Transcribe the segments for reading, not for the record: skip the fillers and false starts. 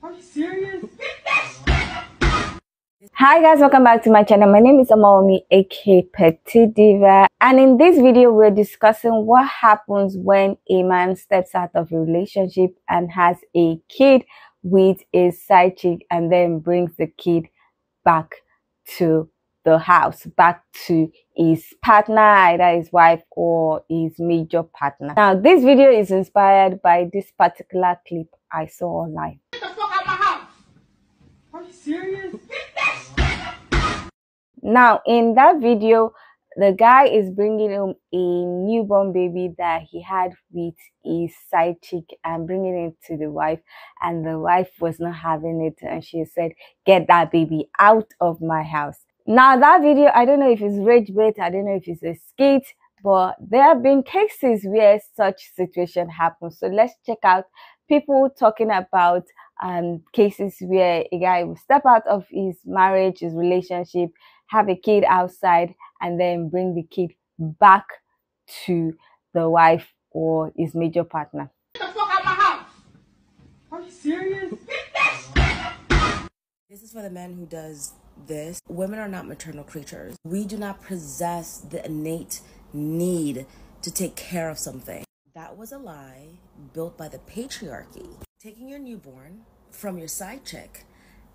Are you serious? Hi guys, welcome back to my channel. My name is Amaomi, aka Petite Diva, and in this video we're discussing what happens when a man steps out of a relationship and has a kid with a side chick and then brings the kid back to the house, back to his partner, either his wife or his major partner. Now this video is inspired by this particular clip I saw online. Get the fuck out of my house! Are you serious? Now, in that video, the guy is bringing home a newborn baby that he had with his side chick and bringing it to the wife, and the wife was not having it, and she said, "Get that baby out of my house." Now, that video, I don't know if it's rage bait, I don't know if it's a skit, but there have been cases where such situation happens. So let's check out people talking about cases where a guy will step out of his marriage, his relationship, have a kid outside, and then bring the kid back to the wife or his major partner. Get the fuck out of my house! Are you serious? This is for the man who does this. Women are not maternal creatures. We do not possess the innate need to take care of something. That was a lie built by the patriarchy. Taking your newborn from your side chick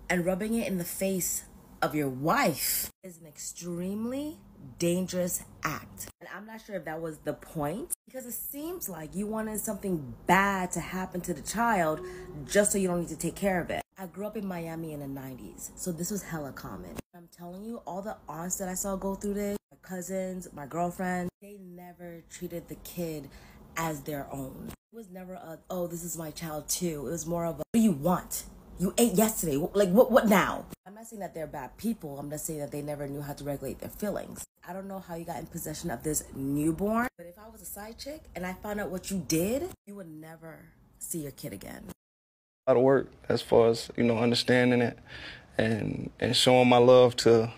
and rubbing it in the face of your wife is an extremely dangerous act. And I'm not sure if that was the point, because it seems like you wanted something bad to happen to the child just so you don't need to take care of it. I grew up in Miami in the 90s, so this was hella common. I'm telling you, all the aunts that I saw go through this, my cousins, my girlfriends, they never treated the kid as their own. It was never a, oh, this is my child too. It was more of a, what do you want? You ate yesterday. Like, what now? I'm not saying that they're bad people. I'm just saying that they never knew how to regulate their feelings. I don't know how you got in possession of this newborn, but if I was a side chick and I found out what you did, you would never see your kid again. A lot of work as far as, understanding it and showing my love to,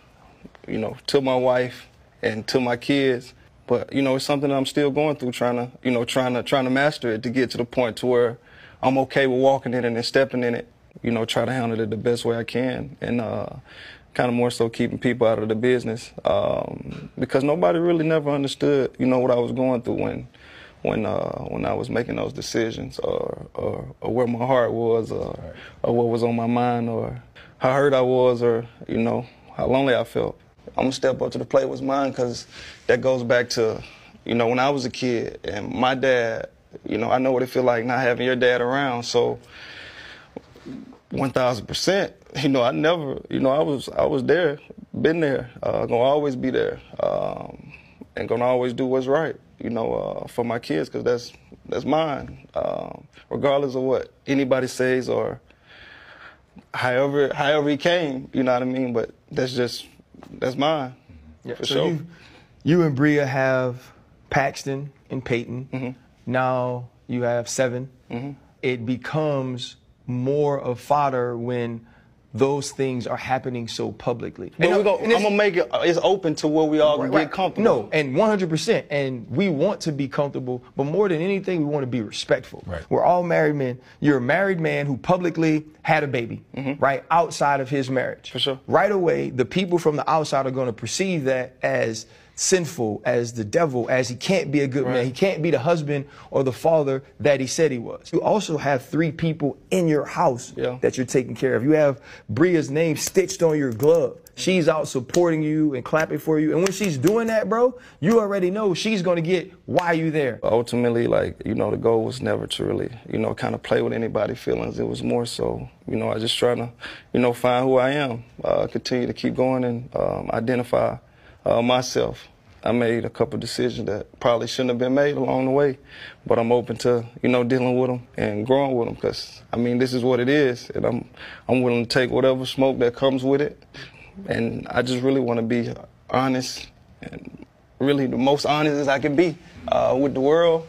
to my wife and to my kids. But, it's something that I'm still going through, trying to master it to get to the point to where I'm okay with walking in it and stepping in it. Try to handle it the best way I can, and kind of more so keeping people out of the business, because nobody really never understood, what I was going through when I was making those decisions, or where my heart was, or what was on my mind, or how hurt I was, or how lonely I felt. I'm gonna step up to the plate what's mine, because that goes back to when I was a kid and my dad. I know what it feels like not having your dad around, so 1000%. I never, I was there, been there, gonna always be there, and gonna always do what's right, for my kids, because that's mine, regardless of what anybody says or however he came, you know what I mean. But that's mine, for so sure. You and Bria have Paxton and Peyton. Mm-hmm. Now you have 7. Mm-hmm. It becomes more of fodder when those things are happening so publicly. But I'm gonna make it it's open to where we all can get comfortable. No, and 100%. And we want to be comfortable, but more than anything, we want to be respectful. Right. We're all married men. You're a married man who publicly had a baby, right, outside of his marriage. For sure. Right away, the people from the outside are going to perceive that as sinful, as the devil, as he can't be a good man. He can't be the husband or the father that he said he was. You also have 3 people in your house that you're taking care of. You have Bria's name stitched on your glove. She's out supporting you and clapping for you. And when she's doing that, bro, you already know she's going to get why you there. Ultimately, the goal was never to really, kind of play with anybody's feelings. It was more so, I just trying to, find who I am, continue to keep going and identify myself. I made a couple decisions that probably shouldn't have been made along the way, but I'm open to, dealing with them and growing with them, because, this is what it is, and I'm willing to take whatever smoke that comes with it, and I just really want to be honest, and really the most honest as I can be with the world,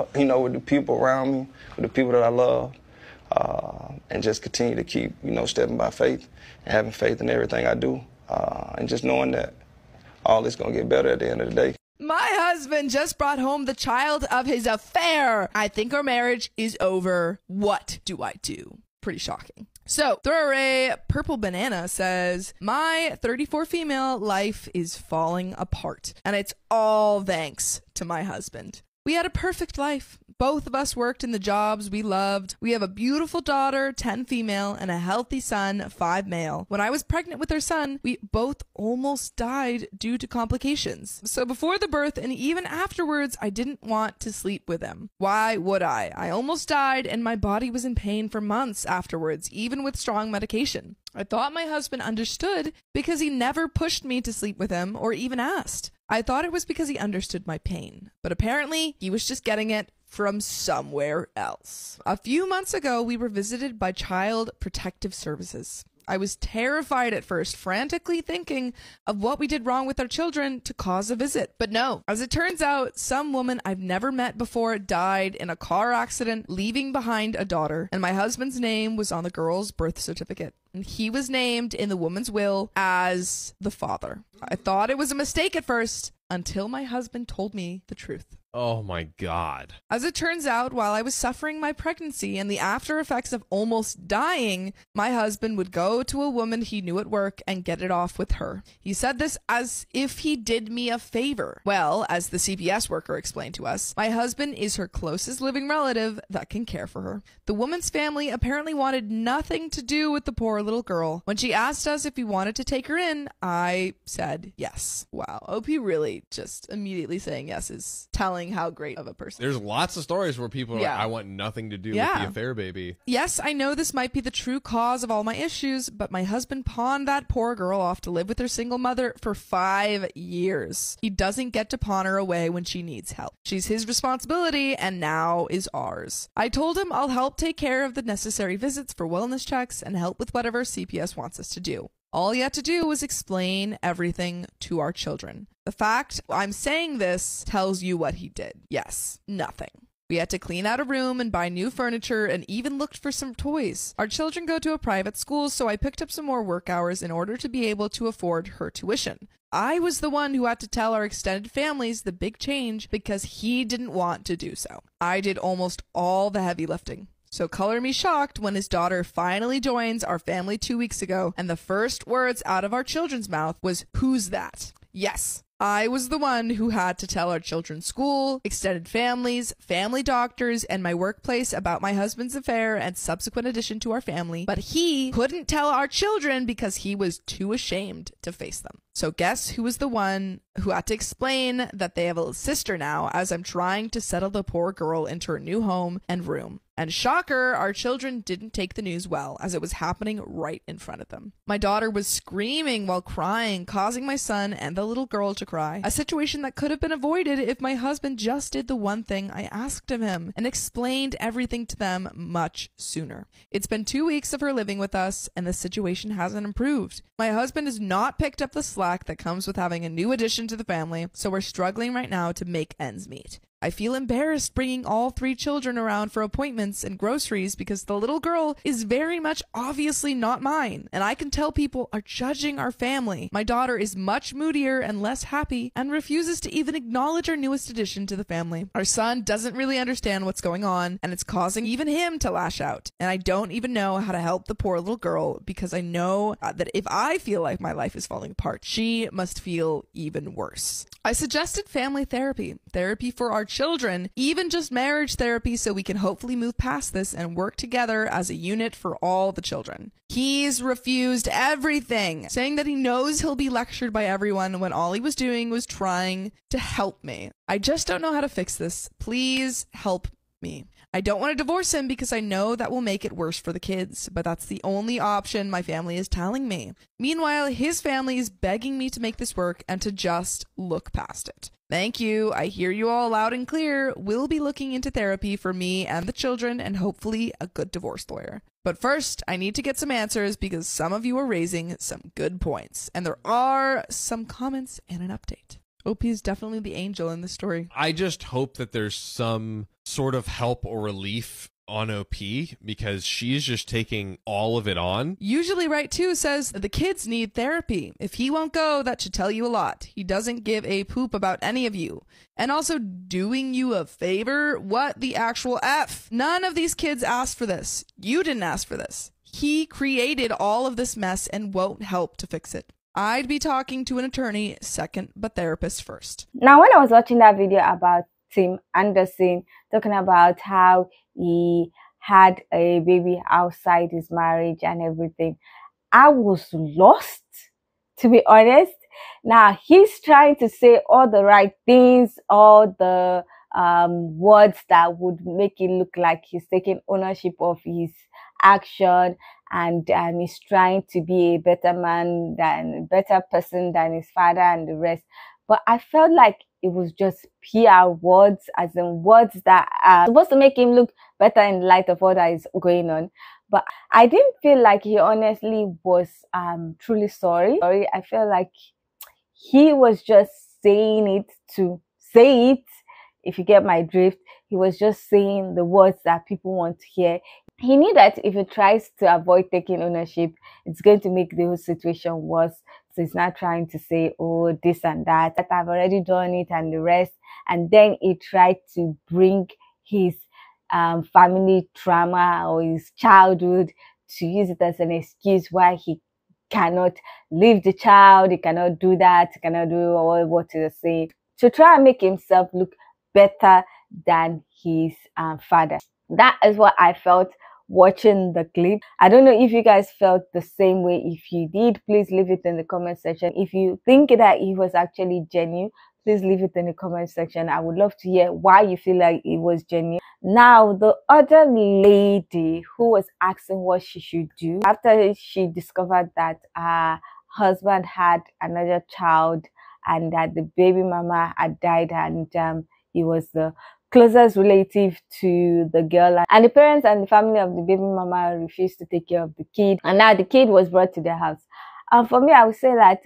with the people around me, with the people that I love, and just continue to keep, stepping by faith and having faith in everything I do, and just knowing that all is going to get better at the end of the day. My husband just brought home the child of his affair. I think our marriage is over. What do I do? pretty shocking. So, Throwaway Purple Banana says, my 34 female life is falling apart, and it's all thanks to my husband. We had a perfect life. Both of us worked in the jobs we loved. We have a beautiful daughter, 10 female, and a healthy son, 5 male. When I was pregnant with our son, we both almost died due to complications. So before the birth and even afterwards, I didn't want to sleep with him. Why would I? I almost died and my body was in pain for months afterwards, even with strong medication. I thought my husband understood because he never pushed me to sleep with him or even asked. I thought it was because he understood my pain, but apparently he was just getting it from somewhere else. A few months ago, we were visited by Child Protective Services. I was terrified at first, frantically thinking of what we did wrong with our children to cause a visit. But no, as it turns out, some woman I've never met before died in a car accident, leaving behind a daughter, and my husband's name was on the girl's birth certificate. And he was named in the woman's will as the father. I thought it was a mistake at first, until my husband told me the truth. Oh my God. As it turns out, while I was suffering my pregnancy and the after effects of almost dying, my husband would go to a woman he knew at work and get it off with her. He said this as if he did me a favor. Well, as the CPS worker explained to us, my husband is her closest living relative that can care for her. The woman's family apparently wanted nothing to do with the poor little girl. When she asked us if we wanted to take her in, I said yes. Wow, OP really just immediately saying yes is telling how great of a person. There's lots of stories where people are like, I want nothing to do with the affair baby. Yes, I know this might be the true cause of all my issues, but my husband pawned that poor girl off to live with her single mother for 5 years. He doesn't get to pawn her away when she needs help. She's his responsibility and now is ours. I told him I'll help take care of the necessary visits for wellness checks and help with whatever CPS wants us to do. All he had to do was explain everything to our children. The fact I'm saying this tells you what he did. Yes, nothing. We had to clean out a room and buy new furniture and even looked for some toys. Our children go to a private school, so I picked up some more work hours in order to be able to afford her tuition. I was the one who had to tell our extended families the big change because he didn't want to do so. I did almost all the heavy lifting. So color me shocked when his daughter finally joins our family 2 weeks ago, and the first words out of our children's mouth was, "Who's that?" Yes, I was the one who had to tell our children's school, extended families, family doctors, and my workplace about my husband's affair and subsequent addition to our family, but he couldn't tell our children because he was too ashamed to face them. So guess who was the one who had to explain that they have a sister now as I'm trying to settle the poor girl into her new home and room. And shocker, our children didn't take the news well as it was happening right in front of them. My daughter was screaming while crying, causing my son and the little girl to cry. A situation that could have been avoided if my husband just did the one thing I asked of him and explained everything to them much sooner. It's been 2 weeks of her living with us and the situation hasn't improved. My husband has not picked up the slack that comes with having a new addition to the family, so we're struggling right now to make ends meet. I feel embarrassed bringing all 3 children around for appointments and groceries because the little girl is very much obviously not mine, and I can tell people are judging our family. My daughter is much moodier and less happy and refuses to even acknowledge our newest addition to the family. Our son doesn't really understand what's going on, and it's causing even him to lash out. And I don't even know how to help the poor little girl because I know that if I feel like my life is falling apart, she must feel even worse. I suggested family therapy for our children, even just marriage therapy so we can hopefully move past this and work together as a unit for all the children. He's refused everything, saying that he knows he'll be lectured by everyone when all he was doing was trying to help me. I just don't know how to fix this. Please help me. I don't want to divorce him because I know that will make it worse for the kids, but that's the only option my family is telling me. Meanwhile, his family is begging me to make this work and to just look past it. Thank you. I hear you all loud and clear. We'll be looking into therapy for me and the children and hopefully a good divorce lawyer. But first, I need to get some answers because some of you are raising some good points, and there are some comments and an update. OP is definitely the angel in this story. I just hope that there's some sort of help or relief on OP because she's just taking all of it on. Usually Right Too says the kids need therapy. If he won't go, that should tell you a lot. He doesn't give a poop about any of you. And also doing you a favor? What the actual F? None of these kids asked for this. You didn't ask for this. He created all of this mess and won't help to fix it. I'd be talking to an attorney second, but therapist first. Now, when I was watching that video about Tim Anderson talking about how he had a baby outside his marriage and everything, I was lost, to be honest. Now, he's trying to say all the right things, all the words that would make it look like he's taking ownership of his action, and he's trying to be a better man, a better person than his father and the rest. But I felt like it was just PR words, as in words that are supposed to make him look better in light of what is going on. But I didn't feel like he honestly was truly sorry. I feel like he was just saying it to say it, if you get my drift. He was just saying the words that people want to hear. He knew that if he tries to avoid taking ownership, it's going to make the whole situation worse. So he's not trying to say, oh, this and that, I've already done it and the rest. And then he tried to bring his family trauma or his childhood to use it as an excuse why he cannot leave the child, he cannot do that, he cannot do all what he was saying, to try and make himself look better than his father. That is what I felt watching the clip. I don't know if you guys felt the same way. If you did, please leave it in the comment section. If you think that he was actually genuine, please leave it in the comment section. I would love to hear why you feel like it was genuine. Now, the other lady who was asking what she should do after she discovered that her husband had another child and that the baby mama had died, and he was the closest relative to the girl, and the parents and the family of the baby mama refused to take care of the kid, and now the kid was brought to their house. For me, I would say that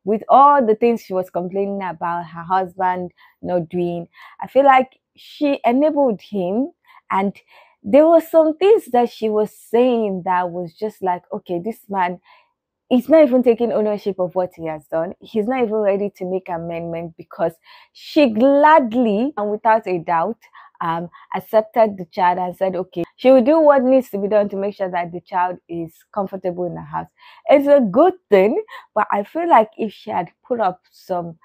with all the things she was complaining about her husband not doing, I feel like she enabled him, and there were some things that she was saying that was just like, okay, this man, he's not even taking ownership of what he has done. He's not even ready to make amendment, because she gladly and without a doubt accepted the child and said, okay, she will do what needs to be done to make sure that the child is comfortable in the house. It's a good thing, but I feel like if she had put up some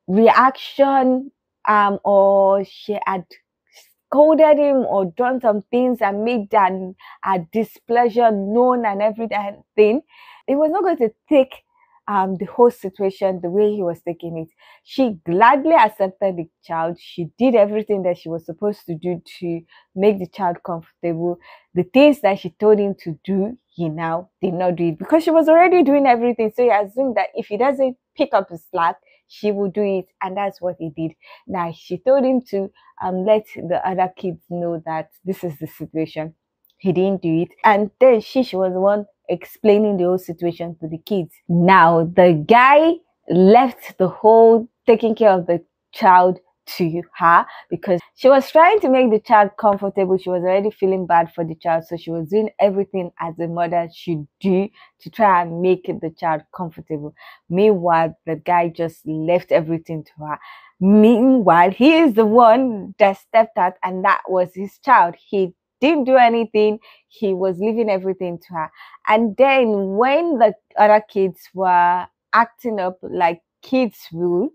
reaction or she had scolded him or done some things and made that displeasure known and everything, it was not going to take the whole situation the way he was taking it. She gladly accepted the child. She did everything that she was supposed to do to make the child comfortable. The things that she told him to do, he now did not do it because she was already doing everything. So he assumed that if he doesn't pick up his slack, she will do it, and that's what he did. Now, she told him to let the other kids know that this is the situation. He didn't do it, and then she was the one explaining the whole situation to the kids. Now, the guy left the whole taking care of the child to her because she was trying to make the child comfortable. She was already feeling bad for the child, so she was doing everything as a mother should do to try and make the child comfortable. Meanwhile, the guy just left everything to her. Meanwhile, he is the one that stepped out, and that was his child. He didn't do anything. He was leaving everything to her. And then when the other kids were acting up like kids will,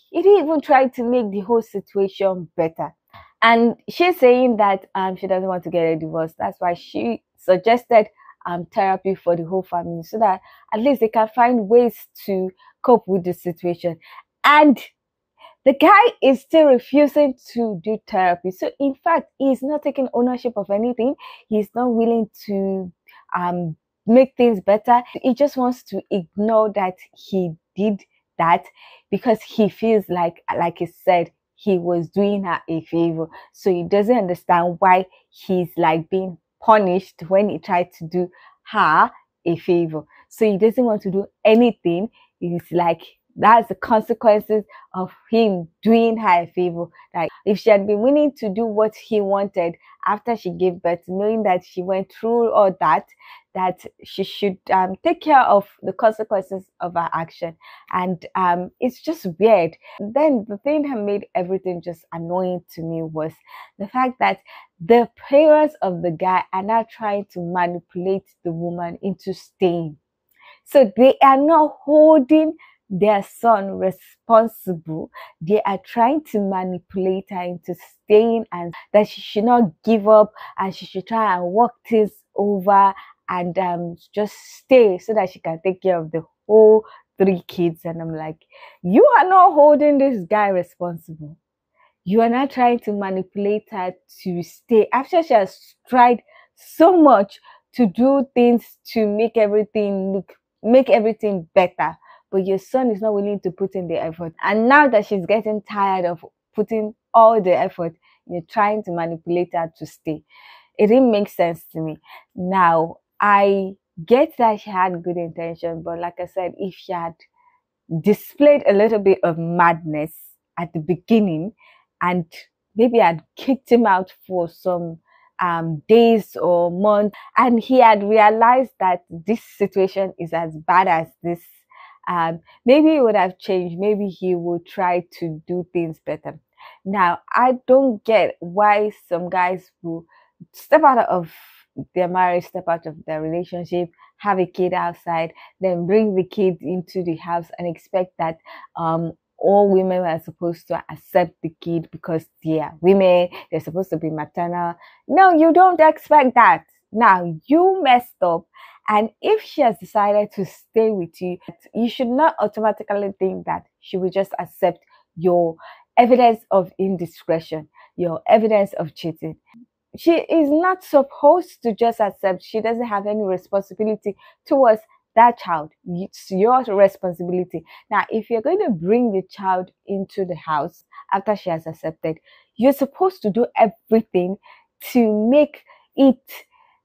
he didn't even try to make the whole situation better. And she's saying that she doesn't want to get a divorce. That's why she suggested therapy for the whole family, so that at least they can find ways to cope with the situation. And the guy is still refusing to do therapy. So in fact, he's not taking ownership of anything. He's not willing to make things better. He just wants to ignore that he did that because he feels like he said, he was doing her a favor. So he doesn't understand why he's like being punished when he tried to do her a favor. So he doesn't want to do anything. He's like that's the consequences of him doing her a favor. Like, if she had been willing to do what he wanted after she gave birth, knowing that she went through all that, that she should take care of the consequences of her action. And it's just weird. Then the thing that made everything just annoying to me was the fact that the parents of the guy are now trying to manipulate the woman into staying. So they are not holding their son responsible. They are trying to manipulate her into staying, and that she should not give up and she should try and work things over and just stay so that she can take care of the whole 3 kids. And I'm like, you are not holding this guy responsible. You are not trying to manipulate her to stay after she has tried so much to do things to make everything better, but your son is not willing to put in the effort. And now that she's getting tired of putting all the effort, you're trying to manipulate her to stay. It didn't make sense to me. Now, I get that she had good intention, but like I said, if she had displayed a little bit of madness at the beginning and maybe had kicked him out for some days or months, and he had realized that this situation is as bad as this, maybe it would have changed. Maybe he would try to do things better. Now, I don't get why some guys will step out of their marriage, step out of their relationship, have a kid outside, then bring the kid into the house and expect that all women are supposed to accept the kid because they are women, they're supposed to be maternal. No, you don't expect that. Now, you messed up, and if she has decided to stay with you, you should not automatically think that she will just accept your evidence of indiscretion, your evidence of cheating. She is not supposed to just accept. She doesn't have any responsibility towards that child. It's your responsibility. Now, if you're going to bring the child into the house after she has accepted, you're supposed to do everything to make it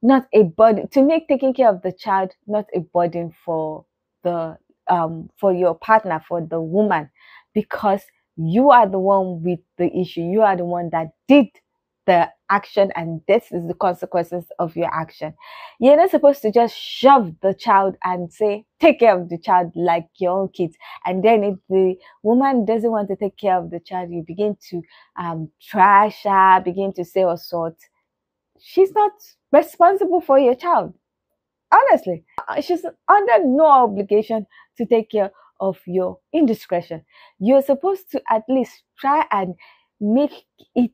not a burden, to make taking care of the child not a burden for the for your partner, for the woman, because you are the one with the issue. You are the one that did the action, and this is the consequences of your action. You're not supposed to just shove the child and say, take care of the child like your own kids. And then if the woman doesn't want to take care of the child, you begin to trash her, begin to say all sorts. She's not responsible for your child. Honestly, she's under no obligation to take care of your indiscretion. You're supposed to at least try and make it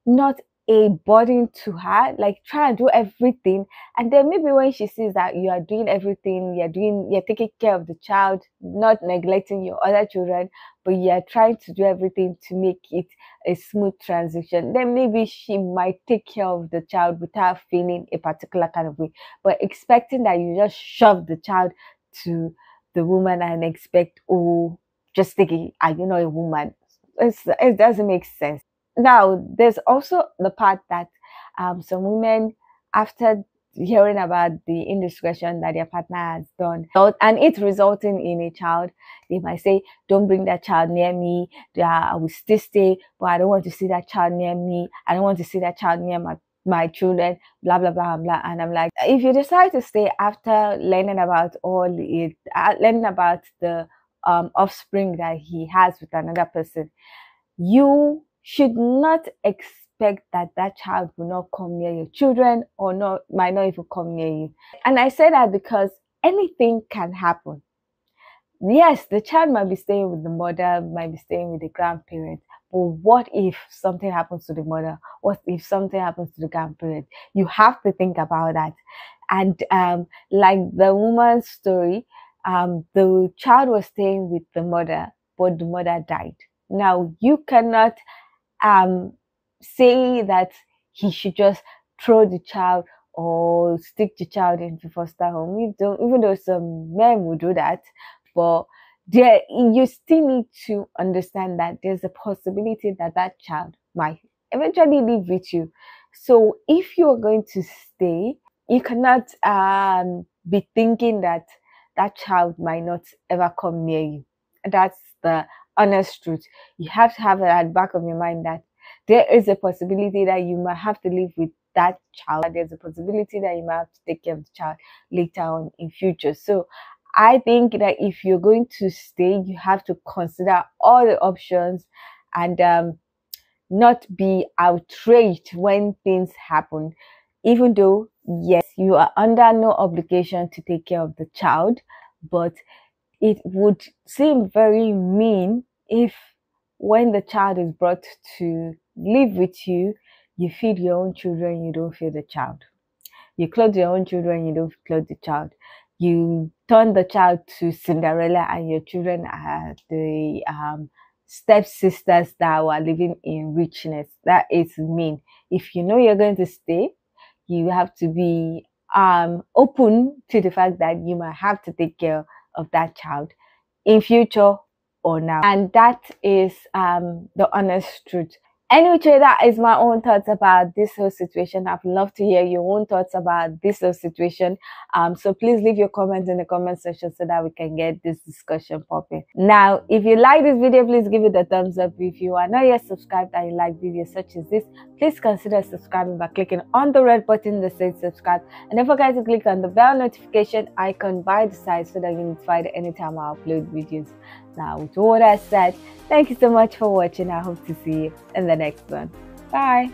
not a burden to her, like try and do everything. And then maybe when she sees that you are doing everything, you're taking care of the child, not neglecting your other children, but you're trying to do everything to make it a smooth transition, then maybe she might take care of the child without feeling a particular kind of way. But expecting that you just shove the child to the woman and expect, oh, just take it, you know, a woman, it doesn't make sense. Now, there's also the part that some women, after hearing about the indiscretion that their partner has done, and it resulting in a child, they might say, don't bring that child near me. I will still stay, but I don't want to see that child near me. I don't want to see that child near my children, blah, blah, blah, blah. And I'm like, if you decide to stay after learning about learning about the offspring that he has with another person, you should not expect that that child will not come near your children, or might not even come near you. And I say that because anything can happen. Yes, the child might be staying with the mother, might be staying with the grandparent, but what if something happens to the mother? What if something happens to the grandparent? You have to think about that. And like the woman's story, the child was staying with the mother, but the mother died. Now, you cannot say that he should just throw the child or stick the child into foster home. Even though some men will do that, but you still need to understand that there's a possibility that that child might eventually live with you. So if you're going to stay, you cannot be thinking that that child might not ever come near you. That's the honest truth. You have to have it at the back of your mind that there is a possibility that you might have to live with that child. There's a possibility that you might have to take care of the child later on in future. So I think that if you're going to stay, you have to consider all the options and not be outraged when things happen, even though, yes, you are under no obligation to take care of the child, but it would seem very mean if when the child is brought to live with you, you feed your own children, you don't feed the child. You clothe your own children, you don't clothe the child. You turn the child to Cinderella and your children are the stepsisters that were living in richness. That is mean. If you know you're going to stay, you have to be open to the fact that you might have to take care of that child in future or now. And that is the honest truth. Anyway, that is my own thoughts about this whole situation. I'd love to hear your own thoughts about this whole situation. So please leave your comments in the comment section so that we can get this discussion popping. Now, if you like this video, please give it a thumbs up. If you are not yet subscribed and you like videos such as this, please consider subscribing by clicking on the red button that says subscribe. And don't forget to click on the bell notification icon by the side so that you're notified anytime I upload videos. Now, with all that said, thank you so much for watching. I hope to see you in the next one. Bye.